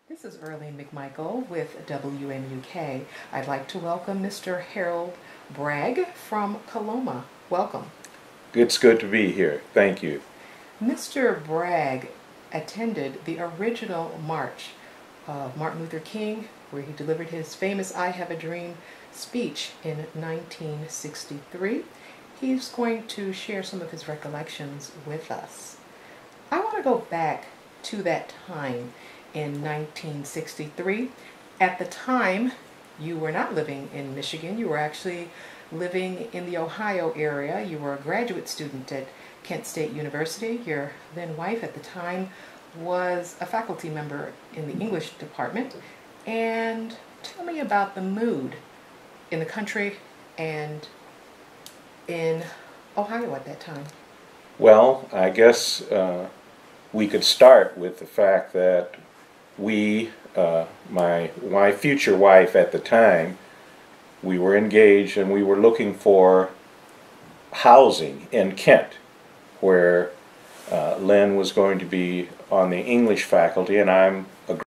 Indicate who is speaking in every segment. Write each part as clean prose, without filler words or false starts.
Speaker 1: This is Earlene McMichael with WMUK. I'd like to welcome Mr. Harold Bragg from Coloma. Welcome.
Speaker 2: It's good to be here. Thank you.
Speaker 1: Mr. Bragg attended the original march of Martin Luther King, where he delivered his famous I Have a Dream speech in 1963. He's going to share some of his recollections with us. I want to go back to that time in 1963. At the time, you were not living in Michigan. You were actually living in the Ohio area. You were a graduate student at Kent State University. Your then wife at the time was a faculty member in the English department. And tell me about the mood in the country and in Ohio at that time.
Speaker 2: Well, I guess we could start with the fact that my future wife at the time, we were engaged and we were looking for housing in Kent, where Lynn was going to be on the English faculty and I'm a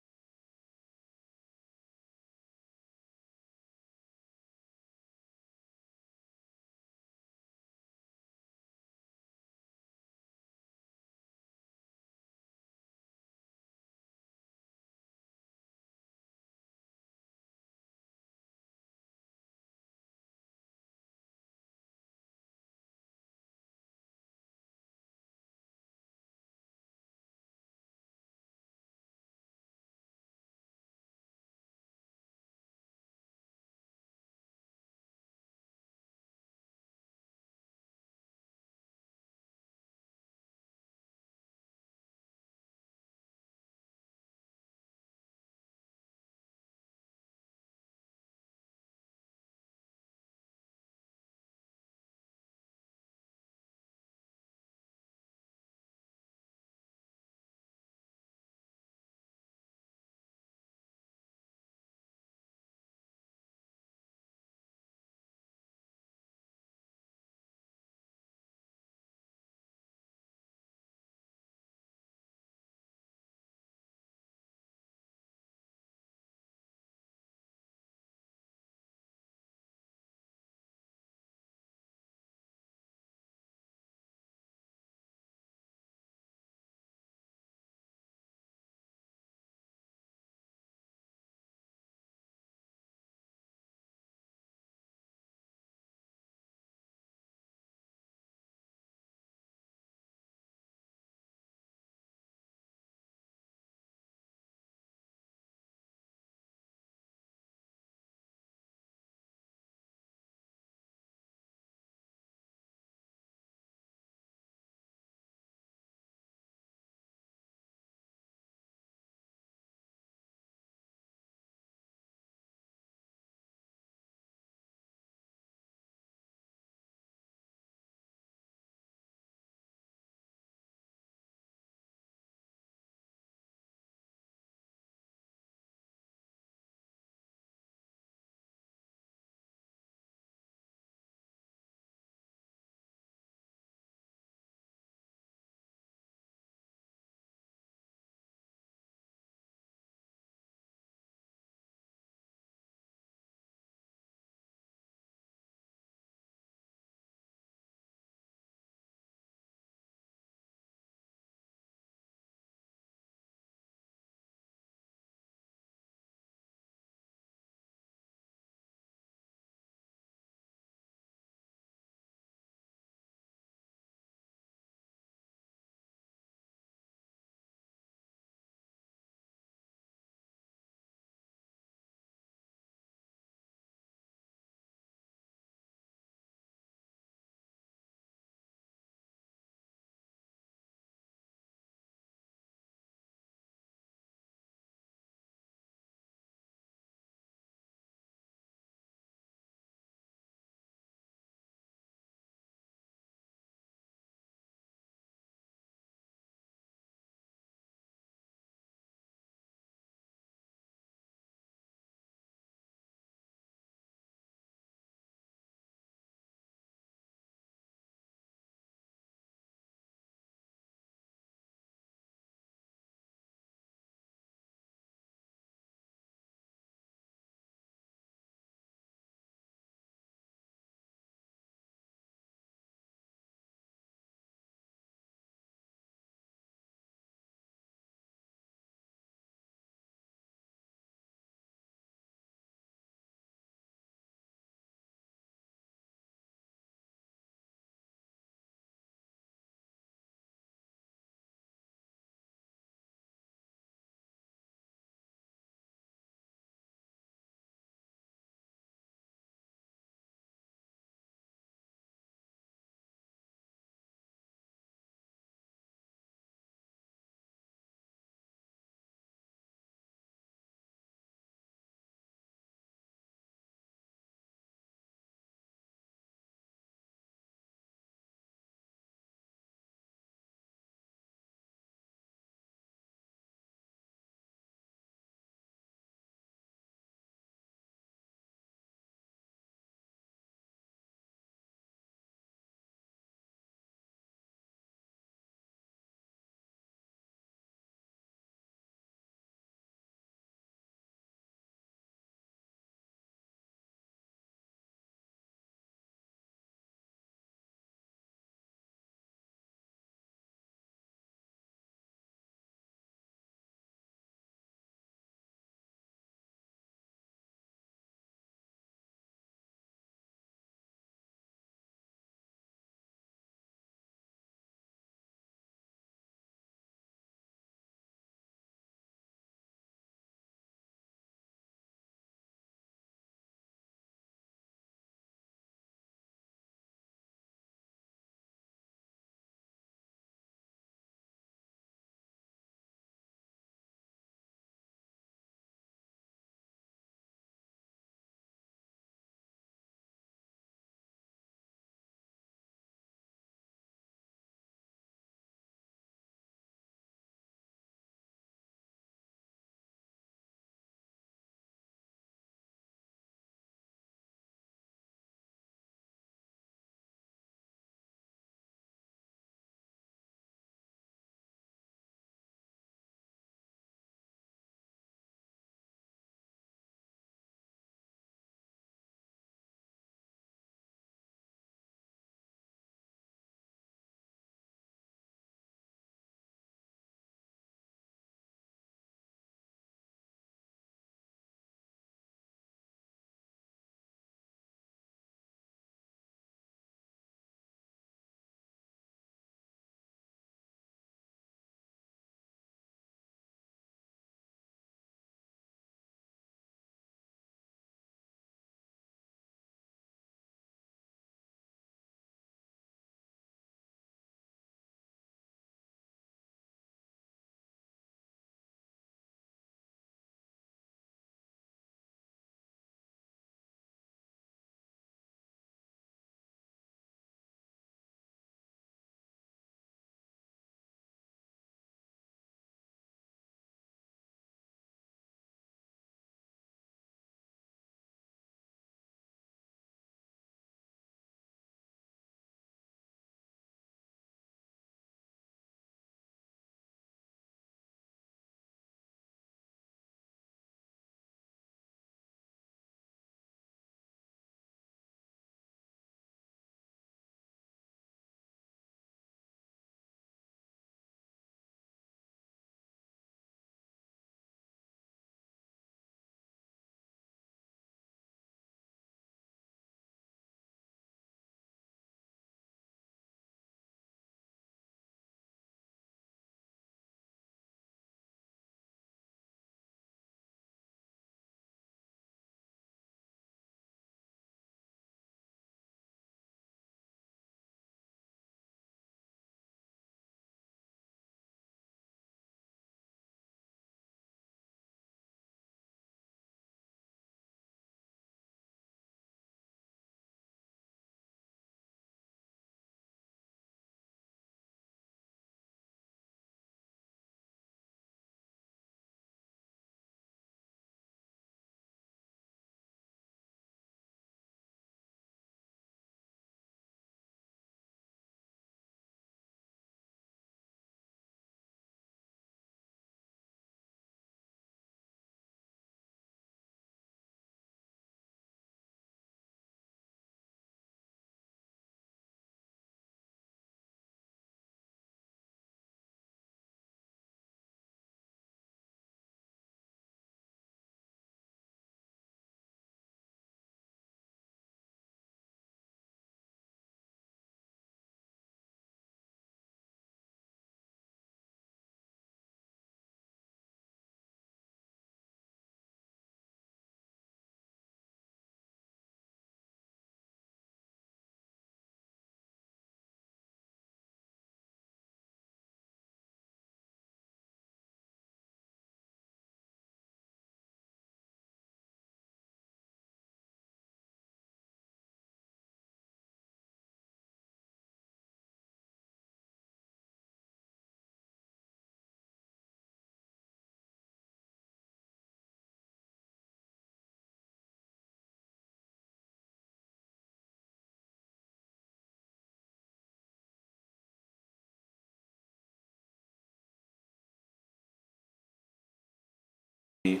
Speaker 2: a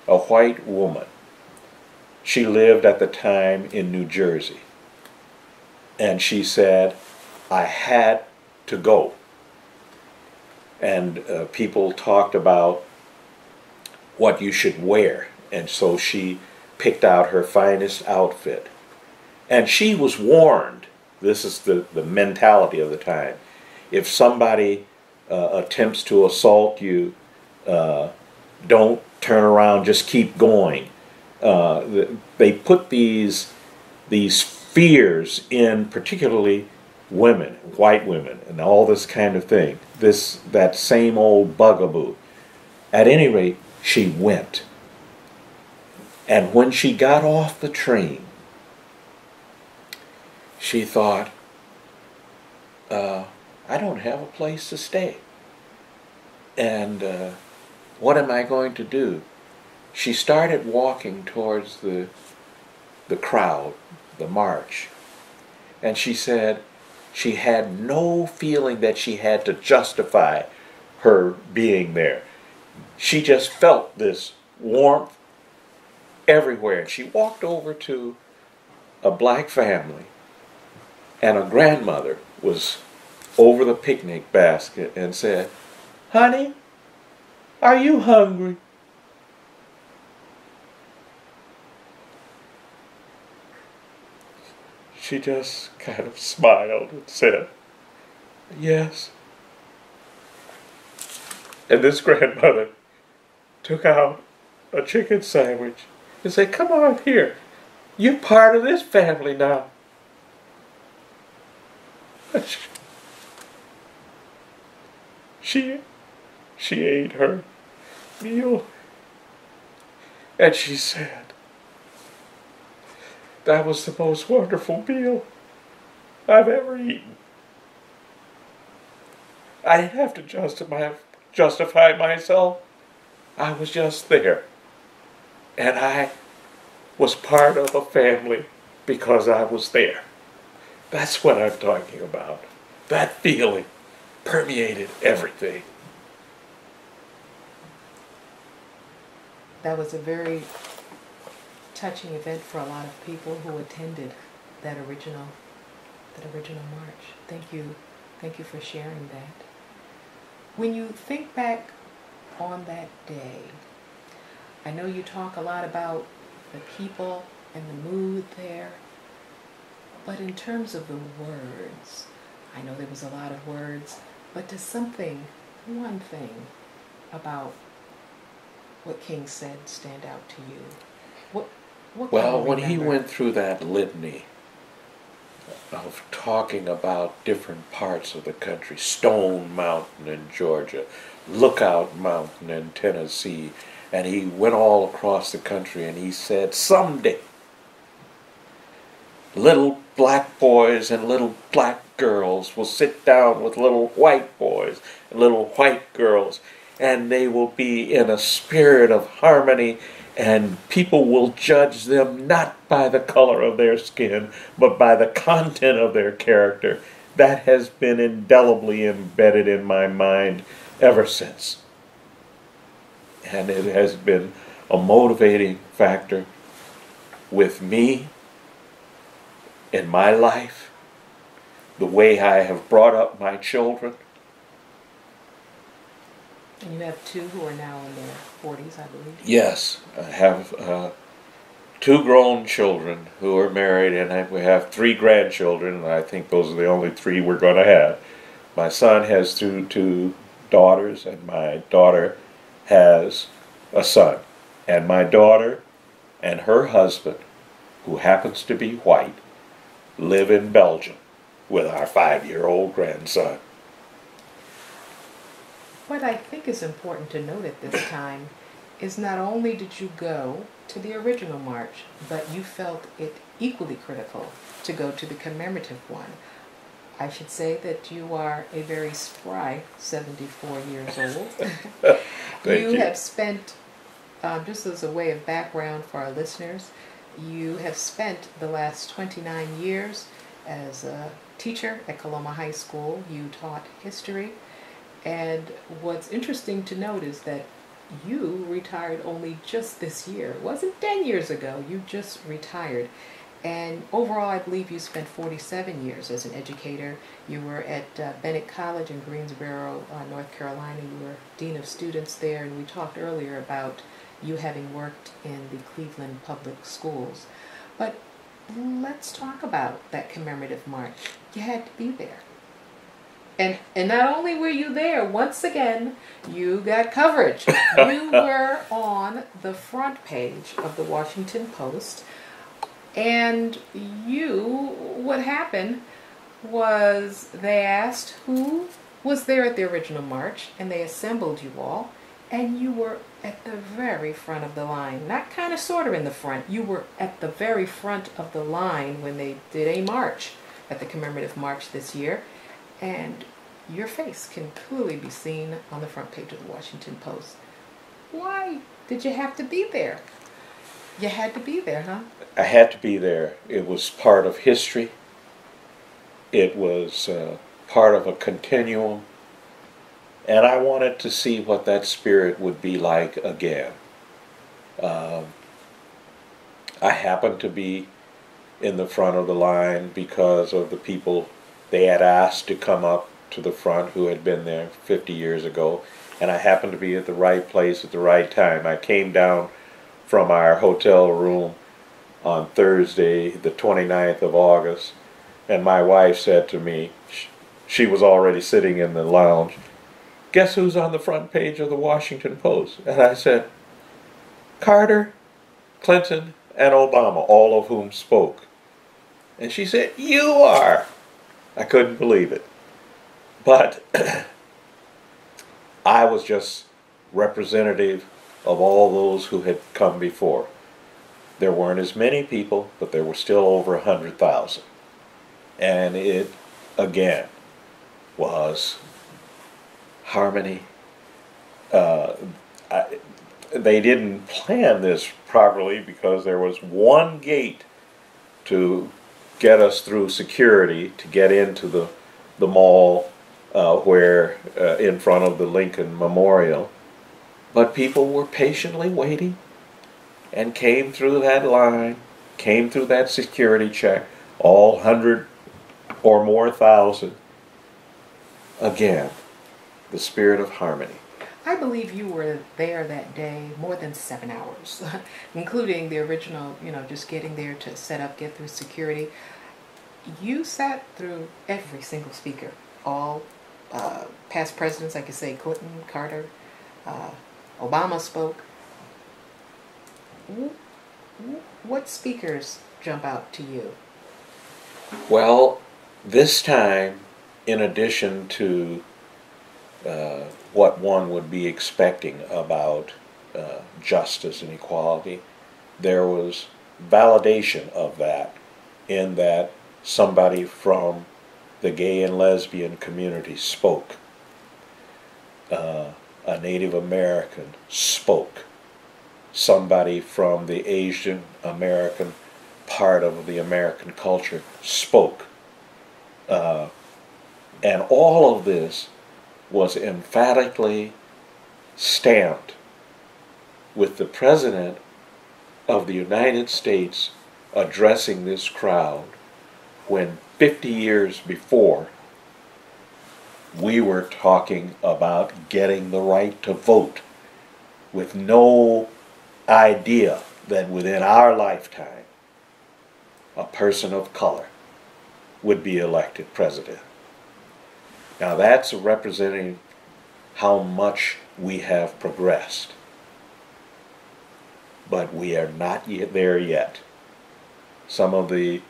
Speaker 2: white woman. She lived at the time in New Jersey. And she said, I had to go. And people talked about what you should wear. And so she picked out her finest outfit. And she was warned, this is the mentality of the time, if somebody attempts to assault you, don't turn around, just keep going. They put these fears in particularly women, white women, and all this kind of thing. That same old bugaboo. At any rate, she went. And when she got off the train, she thought, I don't have a place to stay. And what am I going to do? She started walking towards the crowd, the march. And she said she had no feeling that she had to justify her being there. She just felt this warmth everywhere. And she walked over to a black family, and a grandmother was over the picnic basket and said, Honey, are you hungry? She just kind of smiled and said, Yes. And this grandmother took out a chicken sandwich and said, Come on here. You're part of this family now. She ate her meal, and she said, that was the most wonderful meal I've ever eaten. I didn't have to justify myself. I was just there. And I was part of a family because I was there. That's what I'm talking about. That feeling permeated everything.
Speaker 1: That was a very touching event for a lot of people who attended that original march. Thank you for sharing that. When you think back on that day, I know you talk a lot about the people and the mood there, but in terms of the words, I know there was a lot of words, but does one thing about what King said stand out to you?
Speaker 2: Well, when he went through that litany of talking about different parts of the country, Stone Mountain in Georgia, Lookout Mountain in Tennessee, and he went all across the country and he said, someday, little black boys and little black girls will sit down with little white boys and little white girls, and they will be in a spirit of harmony, and people will judge them not by the color of their skin, but by the content of their character. That has been indelibly embedded in my mind ever since. And it has been a motivating factor with me in my life, the way I have brought up my children.
Speaker 1: And you have two who are now in their 40s, I believe.
Speaker 2: Yes, I have two grown children who are married, and we have 3 grandchildren, and I think those are the only 3 we're going to have. My son has two daughters, and my daughter has a son. And my daughter and her husband, who happens to be white, live in Belgium with our 5-year-old grandson.
Speaker 1: What I think is important to note at this time is not only did you go to the original march, but you felt it equally critical to go to the commemorative one. I should say that you are a very spry 74 years old.
Speaker 2: Thank you.
Speaker 1: Have spent, just as a way of background for our listeners, you have spent the last 29 years as a teacher at Coloma High School. You taught history. And what's interesting to note is that you retired only just this year. It wasn't 10 years ago. You just retired. And overall, I believe you spent 47 years as an educator. You were at Bennett College in Greensboro, North Carolina. You were Dean of Students there, and we talked earlier about you having worked in the Cleveland Public Schools. But let's talk about that commemorative march. You had to be there. And not only were you there, once again, you got coverage. You were on the front page of the Washington Post. And what happened was they asked who was there at the original march, and they assembled you all, and you were at the very front of the line. Not kind of sort of in the front. You were at the very front of the line when they did a march at the commemorative march this year. And your face can clearly be seen on the front page of the Washington Post. Why did you have to be there? You had to be there, huh?
Speaker 2: I had to be there. It was part of history. It was part of a continuum. And I wanted to see what that spirit would be like again. I happened to be in the front of the line because of the people they had asked to come up to the front who had been there 50 years ago. And I happened to be at the right place at the right time. I came down from our hotel room on Thursday, the 29th of August, and my wife said to me, she was already sitting in the lounge, "Guess who's on the front page of the Washington Post?" And I said, "Carter, Clinton, and Obama, all of whom spoke." And she said, "You are." I couldn't believe it. But I was just representative of all those who had come before. There weren't as many people, but there were still over 100,000. And it, again, was harmony. They didn't plan this properly because there was one gate to get us through security to get into the mall where in front of the Lincoln Memorial. But people were patiently waiting and came through that line, came through that security check, all 100 or more thousand. Again, the spirit of harmony.
Speaker 1: I believe you were there that day more than 7 hours, including the original, just getting there to set up, get through security. You sat through every single speaker, all past presidents, I could say Clinton, Carter, Obama spoke. What speakers jump out to you?
Speaker 2: Well, this time, in addition to what one would be expecting about justice and equality, there was validation of that, in that somebody from the gay and lesbian community spoke. A Native American spoke. Somebody from the Asian American part of the American culture spoke. And all of this was emphatically stamped with the President of the United States addressing this crowd when 50 years before we were talking about getting the right to vote, with no idea that within our lifetime a person of color would be elected president. Now that's representing how much we have progressed. But we are not yet there yet. Some of the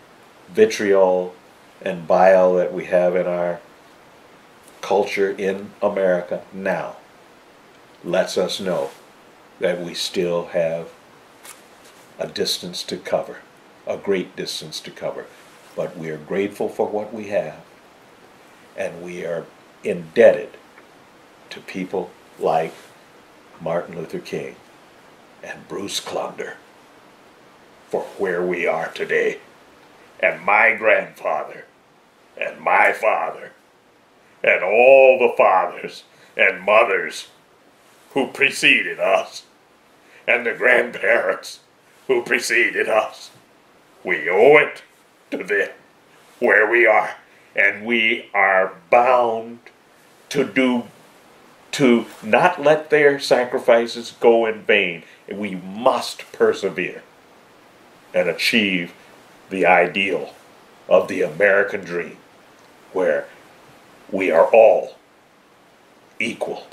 Speaker 2: vitriol and bile that we have in our culture in America now lets us know that we still have a distance to cover, a great distance to cover. But we are grateful for what we have, and we are indebted to people like Martin Luther King and Bruce Clunder for where we are today. And my grandfather, and my father, and all the fathers and mothers who preceded us and the grandparents who preceded us. We owe it to them where we are, and we are bound to not let their sacrifices go in vain. We must persevere and achieve the ideal of the American dream, where we are all equal.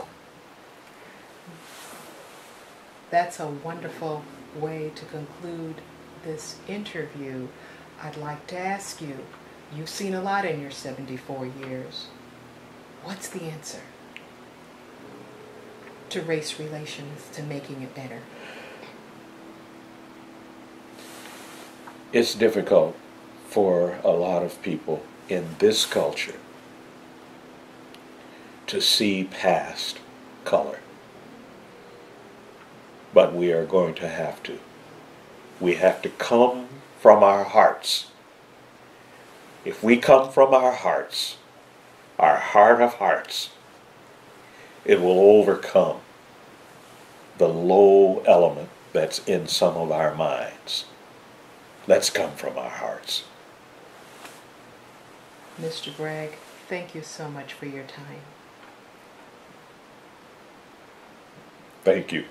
Speaker 1: That's a wonderful way to conclude this interview. I'd like to ask you, you've seen a lot in your 74 years. What's the answer to race relations, to making it better?
Speaker 2: It's difficult for a lot of people in this culture to see past color. But we are going to have to. We have to come from our hearts. If we come from our hearts, our heart of hearts, it will overcome the low element that's in some of our minds. Let's come from our hearts.
Speaker 1: Mr. Bragg, thank you so much for your time.
Speaker 2: Thank you.